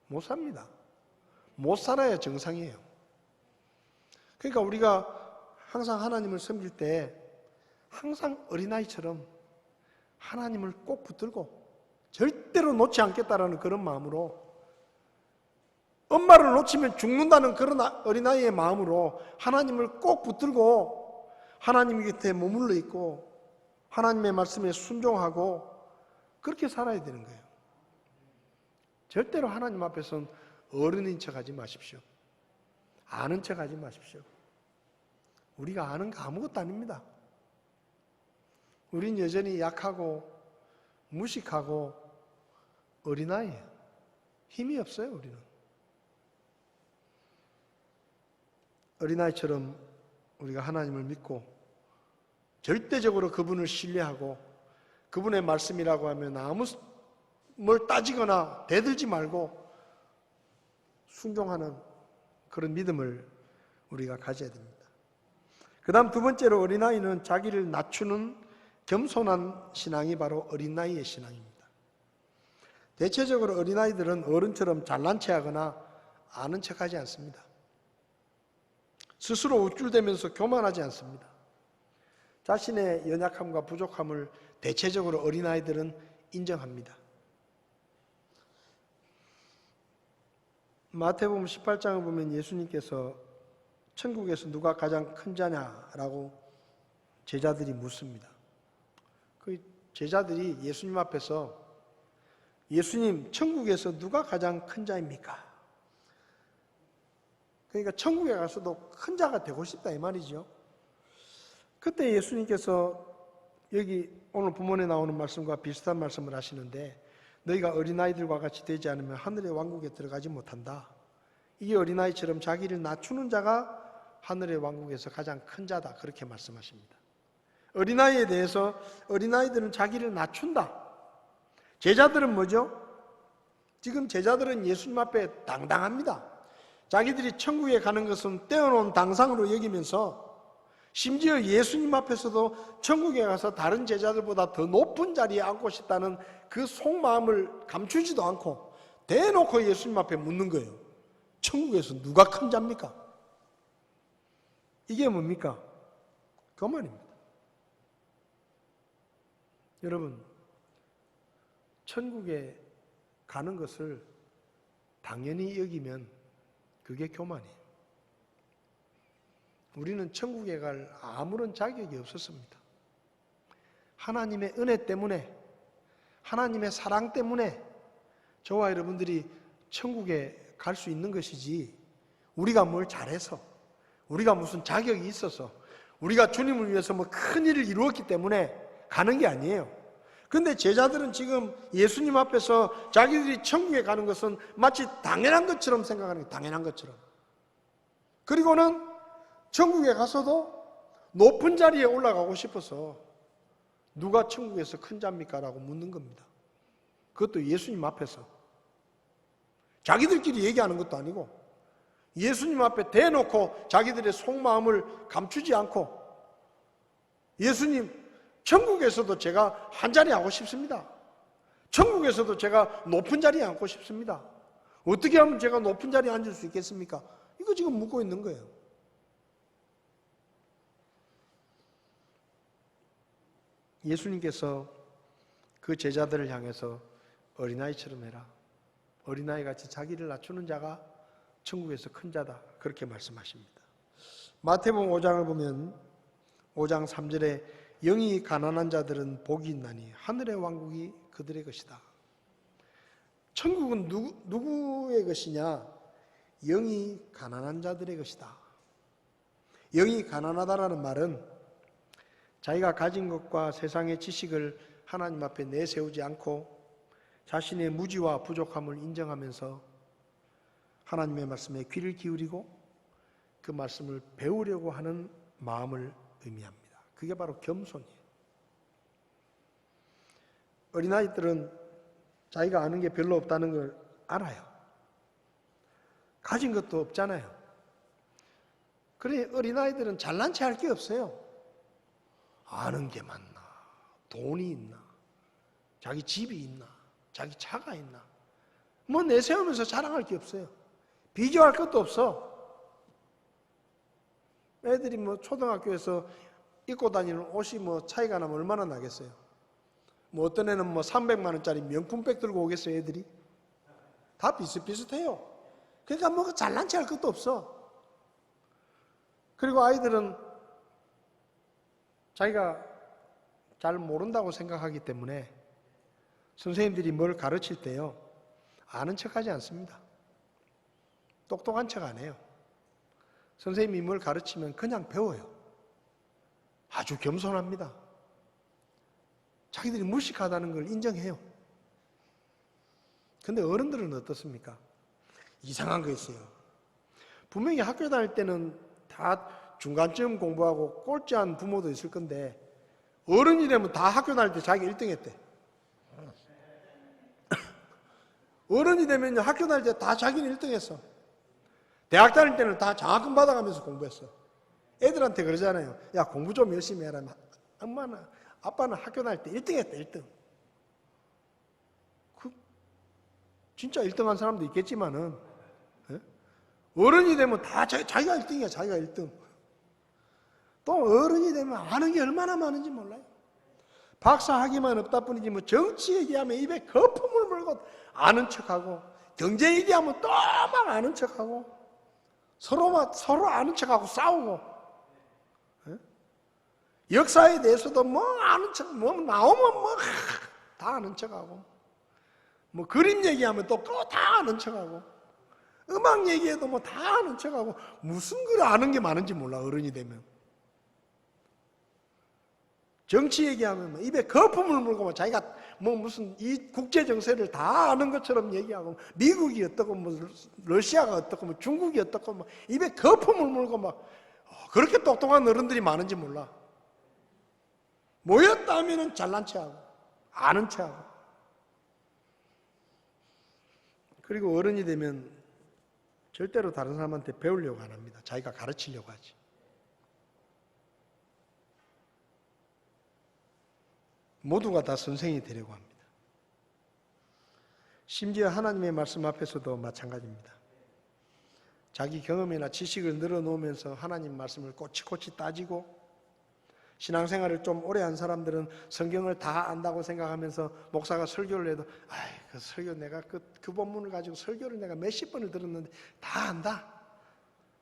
B: 못 삽니다. 못 살아야 정상이에요. 그러니까 우리가 항상 하나님을 섬길 때 항상 어린아이처럼 하나님을 꼭 붙들고 절대로 놓지 않겠다라는 그런 마음으로, 엄마를 놓치면 죽는다는 그런 어린아이의 마음으로 하나님을 꼭 붙들고 하나님 곁에 머물러 있고 하나님의 말씀에 순종하고 그렇게 살아야 되는 거예요. 절대로 하나님 앞에서는 어른인 척하지 마십시오. 아는 척하지 마십시오. 우리가 아는 거 아무것도 아닙니다. 우린 여전히 약하고 무식하고 어린아이예요. 힘이 없어요, 우리는. 어린아이처럼 우리가 하나님을 믿고 절대적으로 그분을 신뢰하고 그분의 말씀이라고 하면 아무 뭘 따지거나 대들지 말고 순종하는 그런 믿음을 우리가 가져야 됩니다. 그 다음 두 번째로 어린아이는 자기를 낮추는 겸손한 신앙이 바로 어린아이의 신앙입니다. 대체적으로 어린아이들은 어른처럼 잘난 체하거나 아는 척하지 않습니다. 스스로 우쭐대면서 교만하지 않습니다. 자신의 연약함과 부족함을 대체적으로 어린아이들은 인정합니다. 마태복음 18장을 보면 예수님께서 천국에서 누가 가장 큰 자냐라고 제자들이 묻습니다. 그 제자들이 예수님 앞에서 예수님, 천국에서 누가 가장 큰 자입니까? 그러니까 천국에 가서도 큰 자가 되고 싶다 이 말이죠. 그때 예수님께서 여기 오늘 본문에 나오는 말씀과 비슷한 말씀을 하시는데, 너희가 어린아이들과 같이 되지 않으면 하늘의 왕국에 들어가지 못한다. 이 어린아이처럼 자기를 낮추는 자가 하늘의 왕국에서 가장 큰 자다, 그렇게 말씀하십니다. 어린아이에 대해서 어린아이들은 자기를 낮춘다. 제자들은 뭐죠? 지금 제자들은 예수님 앞에 당당합니다. 자기들이 천국에 가는 것은 떼어놓은 당상으로 여기면서 심지어 예수님 앞에서도 천국에 가서 다른 제자들보다 더 높은 자리에 앉고 싶다는 그 속마음을 감추지도 않고 대놓고 예수님 앞에 묻는 거예요. 천국에서 누가 큰 자입니까? 이게 뭡니까? 교만입니다. 여러분, 천국에 가는 것을 당연히 여기면 그게 교만이에요. 우리는 천국에 갈 아무런 자격이 없었습니다. 하나님의 은혜 때문에, 하나님의 사랑 때문에 저와 여러분들이 천국에 갈 수 있는 것이지, 우리가 뭘 잘해서, 우리가 무슨 자격이 있어서, 우리가 주님을 위해서 뭐 큰 일을 이루었기 때문에 가는 게 아니에요. 근데 제자들은 지금 예수님 앞에서 자기들이 천국에 가는 것은 마치 당연한 것처럼 생각하는 거예요. 당연한 것처럼. 그리고는 천국에 가서도 높은 자리에 올라가고 싶어서 누가 천국에서 큰 자입니까? 라고 묻는 겁니다. 그것도 예수님 앞에서. 자기들끼리 얘기하는 것도 아니고 예수님 앞에 대놓고 자기들의 속마음을 감추지 않고, 예수님, 천국에서도 제가 한 자리 하고 싶습니다. 천국에서도 제가 높은 자리에 앉고 싶습니다. 어떻게 하면 제가 높은 자리에 앉을 수 있겠습니까? 이거 지금 묻고 있는 거예요. 예수님께서 그 제자들을 향해서 어린아이처럼 해라. 어린아이같이 자기를 낮추는 자가 천국에서 큰 자다. 그렇게 말씀하십니다. 마태복음 5장을 보면 5장 3절에 영이 가난한 자들은 복이 있나니 하늘의 왕국이 그들의 것이다. 천국은 누구의 것이냐? 영이 가난한 자들의 것이다. 영이 가난하다라는 말은 자기가 가진 것과 세상의 지식을 하나님 앞에 내세우지 않고 자신의 무지와 부족함을 인정하면서 하나님의 말씀에 귀를 기울이고 그 말씀을 배우려고 하는 마음을 의미합니다. 그게 바로 겸손이에요. 어린아이들은 자기가 아는 게 별로 없다는 걸 알아요. 가진 것도 없잖아요. 그래 어린아이들은 잘난 체 할 게 없어요. 아는 게 많나, 돈이 있나, 자기 집이 있나, 자기 차가 있나, 뭐 내세우면서 자랑할 게 없어요. 비교할 것도 없어. 애들이 뭐 초등학교에서 입고 다니는 옷이 뭐 차이가 나면 얼마나 나겠어요. 뭐 어떤 애는 뭐 300만 원짜리 명품백 들고 오겠어요. 애들이 다 비슷비슷해요. 그러니까 뭐 잘난 체 할 것도 없어. 그리고 아이들은 자기가 잘 모른다고 생각하기 때문에 선생님들이 뭘 가르칠 때요, 아는 척하지 않습니다. 똑똑한 척 안 해요. 선생님이 뭘 가르치면 그냥 배워요. 아주 겸손합니다. 자기들이 무식하다는 걸 인정해요. 근데 어른들은 어떻습니까? 이상한 거 있어요. 분명히 학교 다닐 때는 다 중간쯤 공부하고 꼴찌한 부모도 있을 건데 어른이 되면 다 학교 다닐 때 자기 1등 했대. 어른이 되면 학교 다닐 때 다 자기는 1등 했어. 대학 다닐 때는 다 장학금 받아가면서 공부했어. 애들한테 그러잖아요. 야, 공부 좀 열심히 해라. 엄마는, 아빠는 학교 다닐 때 1등 했다, 1등. 진짜 1등 한 사람도 있겠지만은, 어른이 되면 다 자기가 1등이야, 자기가 1등. 또 어른이 되면 아는 게 얼마나 많은지 몰라요. 박사 학위만 없다 뿐이지 뭐 정치 얘기하면 입에 거품을 물고 아는 척하고, 경제 얘기하면 또 막 아는 척하고, 서로 아는 척하고 싸우고, 역사에 대해서도 뭐 아는 척, 뭐 나오면 뭐 다 아는 척하고, 뭐 그림 얘기하면 또 다 아는 척하고, 음악 얘기해도 뭐 다 아는 척하고, 무슨 글 아는 게 많은지 몰라. 어른이 되면 정치 얘기하면 뭐 입에 거품을 물고 뭐 자기가 뭐 무슨 이 국제 정세를 다 아는 것처럼 얘기하고, 미국이 어떻고 뭐 러시아가 어떻고 뭐 중국이 어떻고 뭐 입에 거품을 물고 막 그렇게 똑똑한 어른들이 많은지 몰라. 모였다 하면은 잘난 체하고 아는 체하고. 그리고 어른이 되면 절대로 다른 사람한테 배우려고 안 합니다. 자기가 가르치려고 하지. 모두가 다 선생이 되려고 합니다. 심지어 하나님의 말씀 앞에서도 마찬가지입니다. 자기 경험이나 지식을 늘어놓으면서 하나님 말씀을 꼬치꼬치 따지고, 신앙생활을 좀 오래 한 사람들은 성경을 다 안다고 생각하면서 목사가 설교를 해도 그 설교 내가 그 본문을 가지고 설교를 내가 몇십 번을 들었는데 다 안다.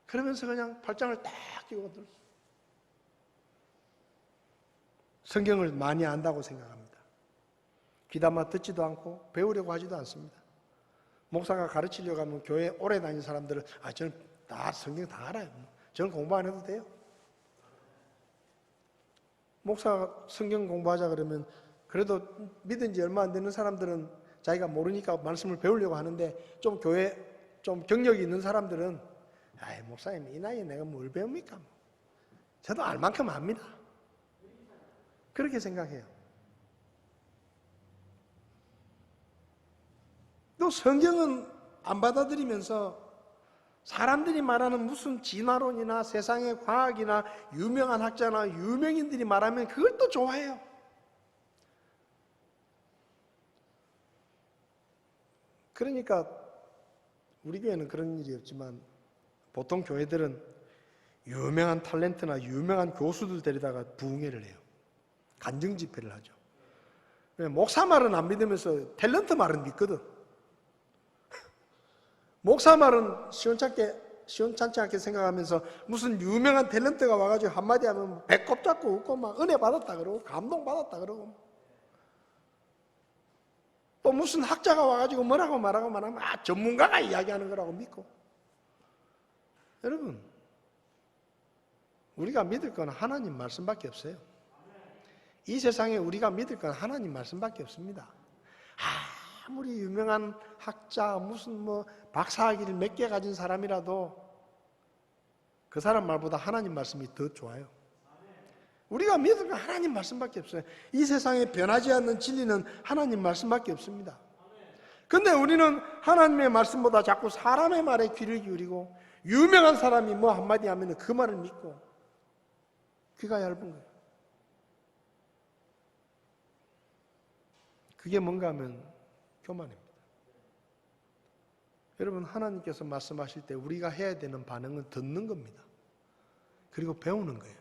B: 그러면서 그냥 발장을 딱 끼고 들었어. 성경을 많이 안다고 생각합니다. 귀담아 듣지도 않고 배우려고 하지도 않습니다. 목사가 가르치려고 하면 교회 오래 다닌 사람들은 저는 다 성경 다 알아요. 저는 공부 안 해도 돼요. 목사가 성경 공부하자 그러면 그래도 믿은 지 얼마 안 되는 사람들은 자기가 모르니까 말씀을 배우려고 하는데 좀 교회 좀 경력이 있는 사람들은 목사님 이 나이에 내가 뭘 배웁니까? 저도 알 만큼 압니다. 그렇게 생각해요. 또 성경은 안 받아들이면서 사람들이 말하는 무슨 진화론이나 세상의 과학이나 유명한 학자나 유명인들이 말하면 그걸 또 좋아해요. 그러니까 우리 교회는 그런 일이 없지만 보통 교회들은 유명한 탤런트나 유명한 교수들 데리다가 부흥회를 해요. 간증 집회를 하죠. 목사 말은 안 믿으면서 탤런트 말은 믿거든. 목사 말은 시원찮지 않게 생각하면서 무슨 유명한 탤런트가 와가지고 한마디 하면 배꼽 잡고 웃고 막 은혜 받았다 그러고 감동 받았다 그러고 또 무슨 학자가 와가지고 뭐라고 말하면 전문가가 이야기하는 거라고 믿고. 여러분, 우리가 믿을 건 하나님 말씀밖에 없어요. 이 세상에 우리가 믿을 건 하나님 말씀밖에 없습니다. 아무리 유명한 학자, 무슨 박사학위를 몇 개 가진 사람이라도 그 사람 말보다 하나님 말씀이 더 좋아요. 우리가 믿을 건 하나님 말씀밖에 없어요. 이 세상에 변하지 않는 진리는 하나님 말씀밖에 없습니다. 근데 우리는 하나님의 말씀보다 자꾸 사람의 말에 귀를 기울이고 유명한 사람이 뭐 한마디 하면 그 말을 믿고 귀가 얇은 거예요. 그게 뭔가 하면 교만입니다. 여러분, 하나님께서 말씀하실 때 우리가 해야 되는 반응은 듣는 겁니다. 그리고 배우는 거예요.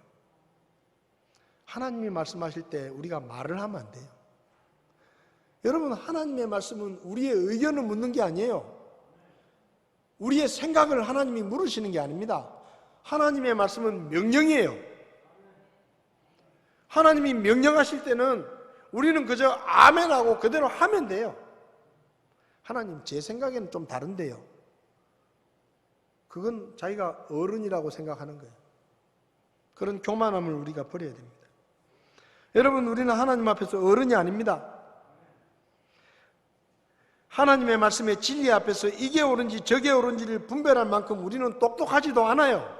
B: 하나님이 말씀하실 때 우리가 말을 하면 안 돼요. 여러분, 하나님의 말씀은 우리의 의견을 묻는 게 아니에요. 우리의 생각을 하나님이 물으시는 게 아닙니다. 하나님의 말씀은 명령이에요. 하나님이 명령하실 때는 우리는 그저 아멘하고 그대로 하면 돼요. 하나님, 제 생각에는 좀 다른데요. 그건 자기가 어른이라고 생각하는 거예요. 그런 교만함을 우리가 버려야 됩니다. 여러분, 우리는 하나님 앞에서 어른이 아닙니다. 하나님의 말씀의 진리 앞에서 이게 옳은지 저게 옳은지를 분별할 만큼 우리는 똑똑하지도 않아요.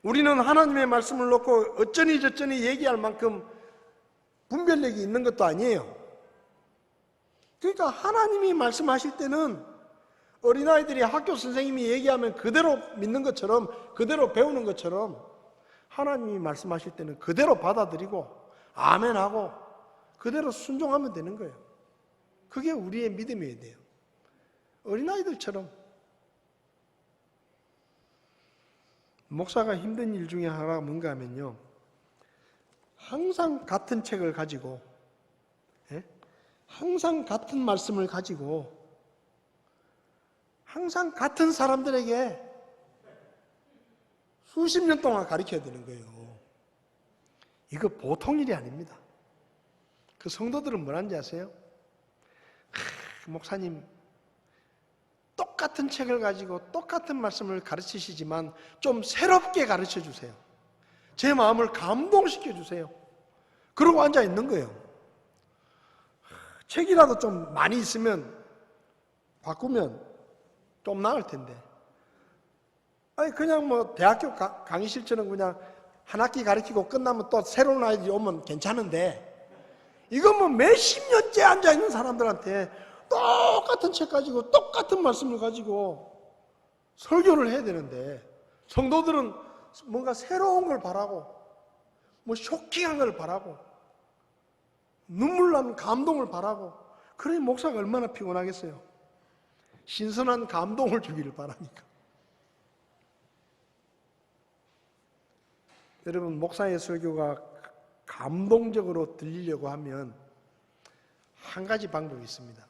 B: 우리는 하나님의 말씀을 놓고 어쩌니 저쩌니 얘기할 만큼 분별력이 있는 것도 아니에요. 그러니까 하나님이 말씀하실 때는 어린아이들이 학교 선생님이 얘기하면 그대로 믿는 것처럼, 그대로 배우는 것처럼 하나님이 말씀하실 때는 그대로 받아들이고 아멘하고 그대로 순종하면 되는 거예요. 그게 우리의 믿음이어야 돼요. 어린아이들처럼. 목사가 힘든 일 중에 하나가 뭔가 하면요, 항상 같은 책을 가지고, 항상 같은 말씀을 가지고, 항상 같은 사람들에게 수십 년 동안 가르쳐야 되는 거예요. 이거 보통 일이 아닙니다. 그 성도들은 뭐라는지 아세요? 목사님, 똑같은 책을 가지고 똑같은 말씀을 가르치시지만 좀 새롭게 가르쳐 주세요. 제 마음을 감동시켜 주세요. 그러고 앉아 있는 거예요. 책이라도 좀 많이 있으면 바꾸면 좀 나을 텐데. 아니, 그냥 뭐 대학교 강의실처럼 그냥 한 학기 가르치고 끝나면 또 새로운 아이들이 오면 괜찮은데, 이건 뭐 몇십 년째 앉아 있는 사람들한테 똑같은 책 가지고 똑같은 말씀을 가지고 설교를 해야 되는데, 성도들은 뭔가 새로운 걸 바라고 뭐 쇼킹한 걸 바라고 눈물 나는 감동을 바라고. 그래 목사가 얼마나 피곤하겠어요. 신선한 감동을 주기를 바라니까. 여러분, 목사의 설교가 감동적으로 들리려고 하면 한 가지 방법이 있습니다.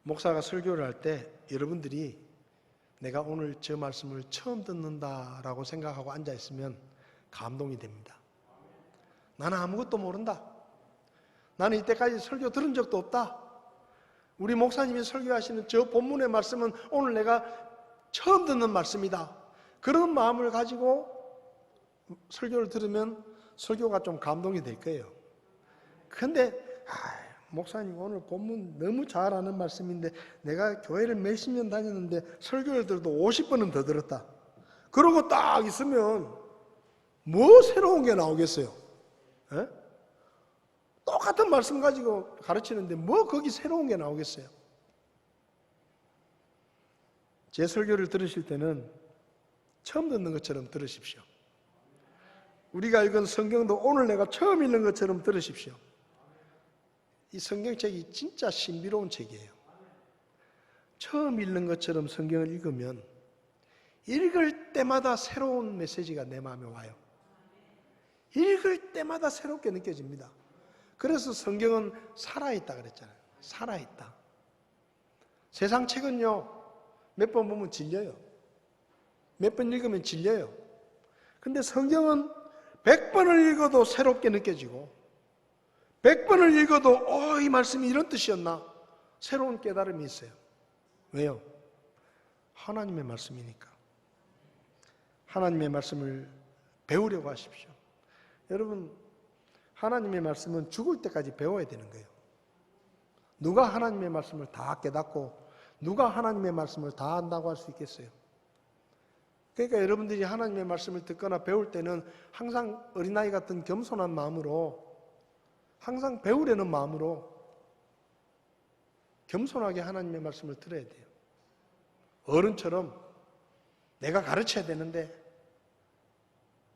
B: 목사가 설교를 할 때 여러분들이 내가 오늘 저 말씀을 처음 듣는다라고 생각하고 앉아 있으면 감동이 됩니다. 나는 아무것도 모른다. 나는 이때까지 설교 들은 적도 없다. 우리 목사님이 설교하시는 저 본문의 말씀은 오늘 내가 처음 듣는 말씀이다. 그런 마음을 가지고 설교를 들으면 설교가 좀 감동이 될 거예요. 그런데 목사님 오늘 본문 너무 잘 아는 말씀인데 내가 교회를 몇십 년 다녔는데 설교를 들어도 50번은 더 들었다. 그러고 딱 있으면 뭐 새로운 게 나오겠어요? 에? 똑같은 말씀 가지고 가르치는데 뭐 거기 새로운 게 나오겠어요? 제 설교를 들으실 때는 처음 듣는 것처럼 들으십시오. 우리가 읽은 성경도 오늘 내가 처음 읽는 것처럼 들으십시오. 이 성경책이 진짜 신비로운 책이에요. 처음 읽는 것처럼 성경을 읽으면 읽을 때마다 새로운 메시지가 내 마음에 와요. 읽을 때마다 새롭게 느껴집니다. 그래서 성경은 살아있다 그랬잖아요. 살아있다. 세상 책은요, 몇 번 보면 질려요. 몇 번 읽으면 질려요. 근데 성경은 100번을 읽어도 새롭게 느껴지고 100번을 읽어도 이 말씀이 이런 뜻이었나? 새로운 깨달음이 있어요. 왜요? 하나님의 말씀이니까. 하나님의 말씀을 배우려고 하십시오. 여러분, 하나님의 말씀은 죽을 때까지 배워야 되는 거예요. 누가 하나님의 말씀을 다 깨닫고 누가 하나님의 말씀을 다 안다고 할 수 있겠어요? 그러니까 여러분들이 하나님의 말씀을 듣거나 배울 때는 항상 어린아이 같은 겸손한 마음으로 항상 배우려는 마음으로 겸손하게 하나님의 말씀을 들어야 돼요. 어른처럼 내가 가르쳐야 되는데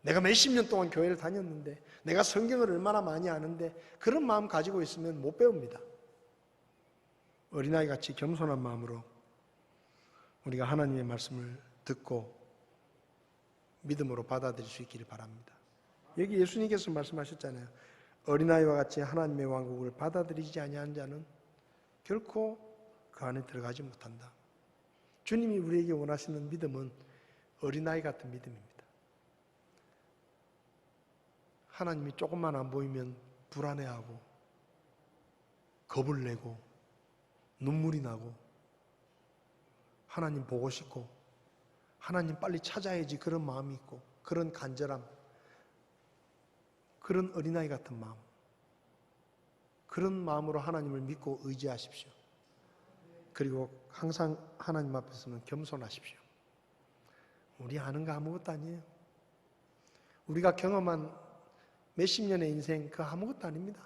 B: 내가 몇십 년 동안 교회를 다녔는데 내가 성경을 얼마나 많이 아는데 그런 마음 가지고 있으면 못 배웁니다. 어린아이 같이 겸손한 마음으로 우리가 하나님의 말씀을 듣고 믿음으로 받아들일 수 있기를 바랍니다. 여기 예수님께서 말씀하셨잖아요. 어린아이와 같이 하나님의 왕국을 받아들이지 아니하는 자는 결코 그 안에 들어가지 못한다. 주님이 우리에게 원하시는 믿음은 어린아이 같은 믿음입니다. 하나님이 조금만 안 보이면 불안해하고 겁을 내고 눈물이 나고 하나님 보고 싶고 하나님 빨리 찾아야지 그런 마음이 있고 그런 간절함, 그런 어린아이 같은 마음, 그런 마음으로 하나님을 믿고 의지하십시오. 그리고 항상 하나님 앞에서는 겸손하십시오. 우리 아는 거 아무것도 아니에요. 우리가 경험한 몇십 년의 인생 그 아무것도 아닙니다.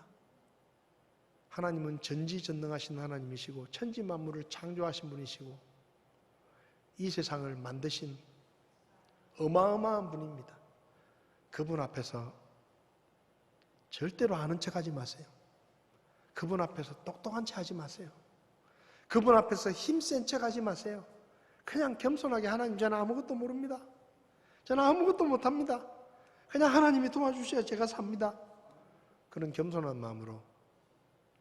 B: 하나님은 전지전능하신 하나님이시고 천지만물을 창조하신 분이시고 이 세상을 만드신 어마어마한 분입니다. 그분 앞에서 절대로 아는 척하지 마세요. 그분 앞에서 똑똑한 척 하지 마세요. 그분 앞에서 힘센 척 하지 마세요. 그냥 겸손하게 하나님 저는 아무것도 모릅니다. 저는 아무것도 못합니다. 그냥 하나님이 도와주셔야 제가 삽니다. 그런 겸손한 마음으로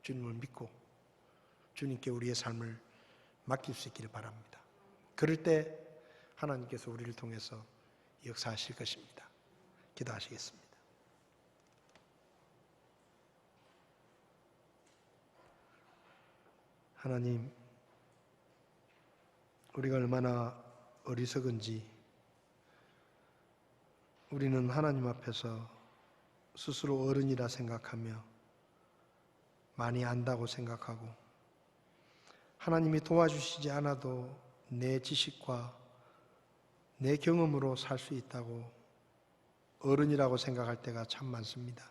B: 주님을 믿고 주님께 우리의 삶을 맡길 수 있기를 바랍니다. 그럴 때 하나님께서 우리를 통해서 역사하실 것입니다. 기도하시겠습니다. 하나님, 우리가 얼마나 어리석은지 우리는 하나님 앞에서 스스로 어른이라 생각하며 많이 안다고 생각하고 하나님이 도와주시지 않아도 내 지식과 내 경험으로 살 수 있다고 어른이라고 생각할 때가 참 많습니다.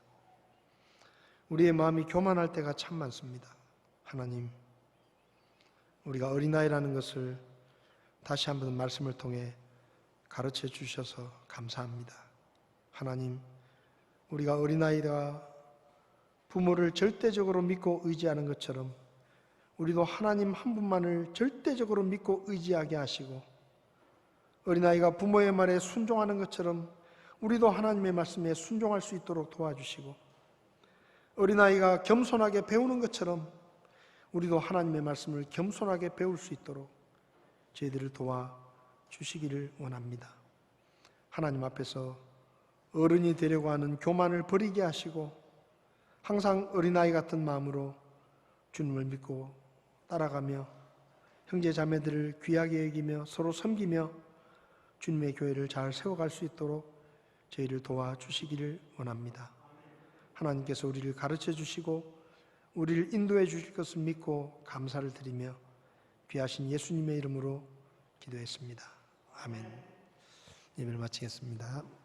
B: 우리의 마음이 교만할 때가 참 많습니다. 하나님, 우리가 어린아이라는 것을 다시 한번 말씀을 통해 가르쳐 주셔서 감사합니다. 하나님, 우리가 어린아이가 부모를 절대적으로 믿고 의지하는 것처럼 우리도 하나님 한 분만을 절대적으로 믿고 의지하게 하시고 어린아이가 부모의 말에 순종하는 것처럼 우리도 하나님의 말씀에 순종할 수 있도록 도와주시고 어린아이가 겸손하게 배우는 것처럼 우리도 하나님의 말씀을 겸손하게 배울 수 있도록 저희들을 도와주시기를 원합니다. 하나님 앞에서 어른이 되려고 하는 교만을 버리게 하시고 항상 어린아이 같은 마음으로 주님을 믿고 따라가며 형제 자매들을 귀하게 여기며 서로 섬기며 주님의 교회를 잘 세워갈 수 있도록 저희를 도와주시기를 원합니다. 하나님께서 우리를 가르쳐 주시고 우리를 인도해 주실 것을 믿고 감사를 드리며 귀하신 예수님의 이름으로 기도했습니다. 아멘. 예배를 마치겠습니다.